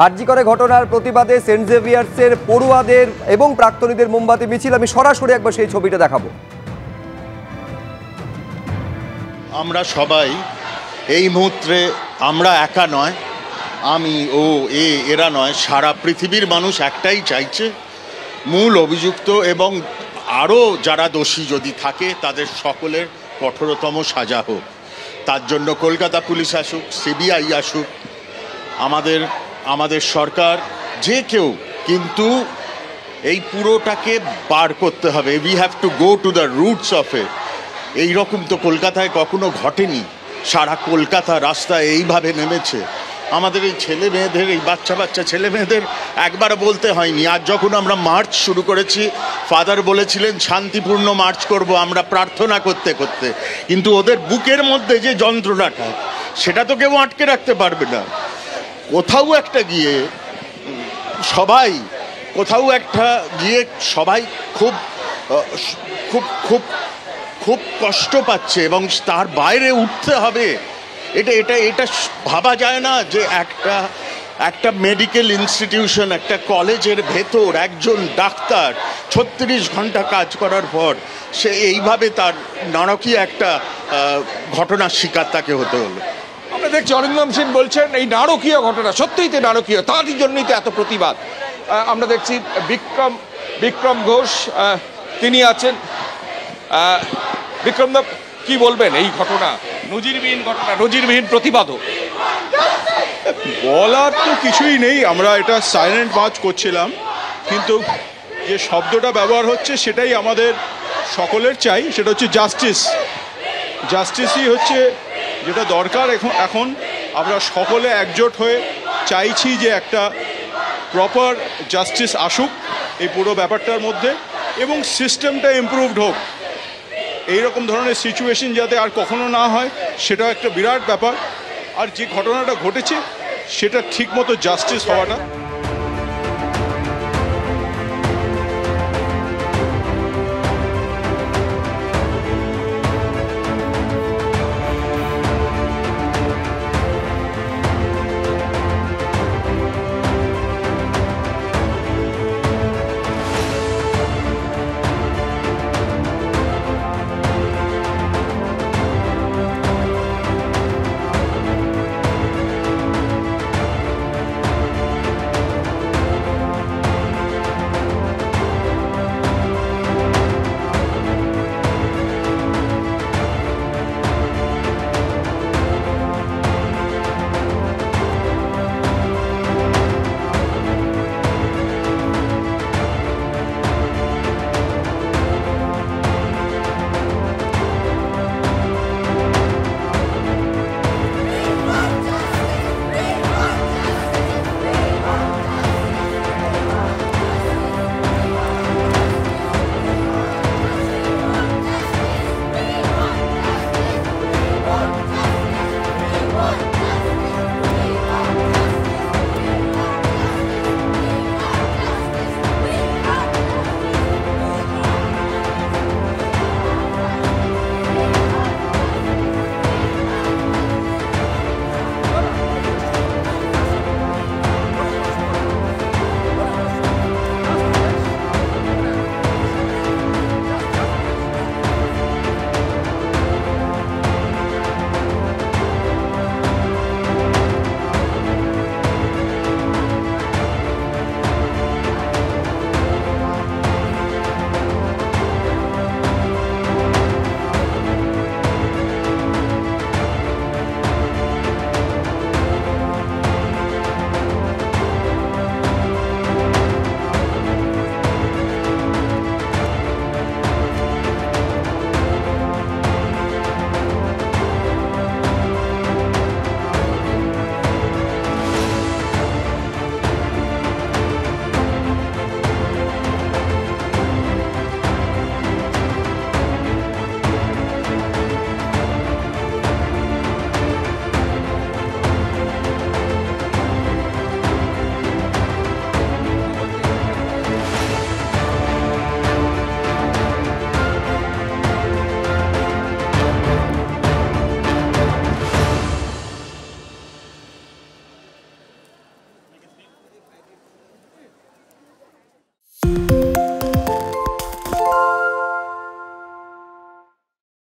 আরজি করে ঘটনার প্রতিবাদে সেন্ট জেভিয়ার্সের পড়ুয়াদের এবং প্রাক্তনীদের মোমবাতি মিছিল। আমি সরাসরি একবার সেই ছবিটা দেখাবো। আমরা সবাই এই মুহূর্তে, আমরা একা নয়, আমি এরা নয়, সারা পৃথিবীর মানুষ একটাই চাইছে, মূল অভিযুক্ত এবং আরও যারা দোষী যদি থাকে তাদের সকলের কঠোরতম সাজা হোক। তার জন্য কলকাতা পুলিশ আসুক, সিবিআই আসুক, আমাদের সরকার, যে কেউ, কিন্তু এই পুরোটাকে বার করতে হবে। We have to go to the roots of it. এইরকম তো কলকাতায় কখনো ঘটেনি। সারা কলকাতা রাস্তায় এইভাবে নেমেছে। আমাদের এই ছেলে মেয়েদের, এই বাচ্চা ছেলে মেয়েদের একবার বলতে হয়নি। আজ যখন আমরা মার্চ শুরু করেছি, ফাদার বলেছিলেন শান্তিপূর্ণ মার্চ করব আমরা প্রার্থনা করতে করতে, কিন্তু ওদের বুকের মধ্যে যে যন্ত্রণাটা, সেটা তো কেউ আটকে রাখতে পারবে না। কোথাও একটা গিয়ে সবাই খুব খুব খুব খুব কষ্ট পাচ্ছে এবং তার বাইরে উঠতে হবে। এটা ভাবা যায় না যে একটা মেডিকেল ইনস্টিটিউশন, একটা কলেজের ভেতর একজন ডাক্তার 36 ঘন্টা কাজ করার পর সে এইভাবে তার নারকীয় একটা ঘটনার শিকার তাকে হতে হলো। আমরা দেখছি অরিন্দম সিং বলছেন এই নারকীয় ঘটনা সত্যিই তো নারকীয়, তারই জন্যই তো এত প্রতিবাদ। আমরা দেখছি বিক্রম ঘোষ তিনি আছেন। বিক্রম দা, কি বলবেন এই ঘটনা? নজিরবিহীন প্রতিবাদও। বলার তো কিছুই নেই। আমরা এটা সাইলেন্ট মার্চ করছিলাম, কিন্তু যে শব্দটা ব্যবহার হচ্ছে সেটাই আমাদের সকলের চাই, সেটা হচ্ছে জাস্টিসই হচ্ছে যেটা দরকার। এখন আমরা সকলে একজোট হয়ে চাইছি যে একটা প্রপার জাস্টিস আসুক এই পুরো ব্যাপারটার মধ্যে এবং সিস্টেমটা ইমপ্রুভড হোক। এইরকম ধরনের সিচুয়েশন যাতে আর কখনো না হয়, সেটা একটা বিরাট ব্যাপার। আর যে ঘটনাটা ঘটেছে সেটা ঠিকমতো জাস্টিস হওয়াটা